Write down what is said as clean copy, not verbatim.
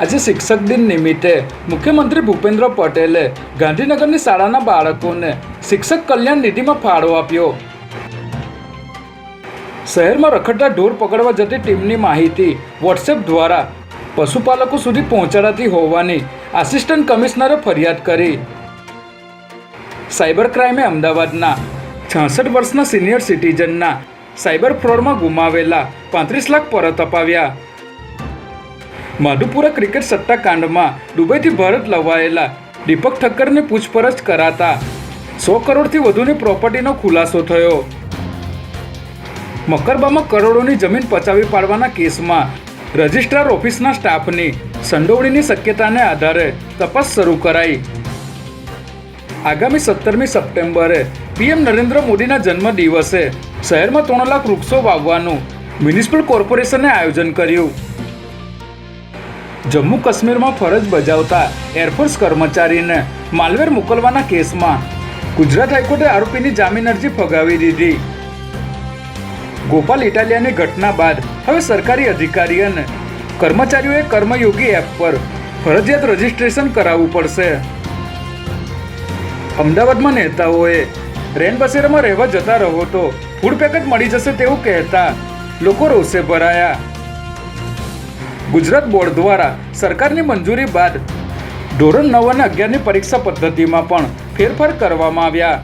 આજે શિક્ષક દિન નિમિત્તે મુખ્યમંત્રી ભૂપેન્દ્ર પટેલે ગાંધીનગરની શાળાના બાળકોને શિક્ષક કલ્યાણ નિધિમાં ફાળો આપ્યો। શહેરમાં રખડતા ઢોર પકડવા જતી ટીમની માહિતી વોટ્સએપ દ્વારા પશુપાલકો સુધી પહોંચાડાતી હોવાની આસિસ્ટન્ટ કમિશનરે ફરિયાદ કરી। સાયબર ક્રાઇમે અમદાવાદના 66 વર્ષના સિનિયર સિટીઝનના સાયબર ફ્રોડમાં ગુમાવેલા 35 લાખ પરત અપાવ્યા। માધુપુરા ક્રિકેટ સટ્ટાકાંડમાં દુબઈથી ભારત લવાયેલા દીપક ઠક્કરની પૂછપરછ કરાતા 100 કરોડથી વધુની પ્રોપર્ટીનો ખુલાસો થયો। મકરબામાં કરોડોની જમીન પચાવી પાડવાના કેસમાં રજિસ્ટ્રાર ઓફિસના સ્ટાફની સંડોવણીની શક્યતાને આધારે તપાસ શરૂ કરાઈ। આગામી 17મી સપ્ટેમ્બરે પીએમ નરેન્દ્ર મોદીના જન્મદિવસે શહેરમાં 3 લાખ વૃક્ષો વાવવાનું મ્યુનિસિપલ કોર્પોરેશને આયોજન કર્યું। જમ્મુ કાશ્મીરમાં ફરજ બજાવતા એરફોર્સ કર્મચારીને માલવેર મોકલવાના કેસમાં ગુજરાત હાઈકોર્ટે આરોપીની જામીન અરજી ફગાવી દીધી। ગોપાલ ઇટાલિયાની ઘટના બાદ હવે સરકારી અધિકારી અને કર્મચારીઓએ કર્મયોગી એપ પર ફરજિયાત રજીસ્ટ્રેશન કરાવવું પડશે। અમદાવાદમાં નેતાઓએ રેનબસેરામાં રહેવા જતા રહો તો ફૂડ પેકેટ મળી જશે તેવું કહેતા લોકો રોષે ભરાયા। ગુજરાત બોર્ડ દ્વારા સરકારની મંજૂરી બાદ ધોરણ 9 અને 11ની પરીક્ષા પદ્ધતિમાં પણ ફેરફાર કરવામાં આવ્યા।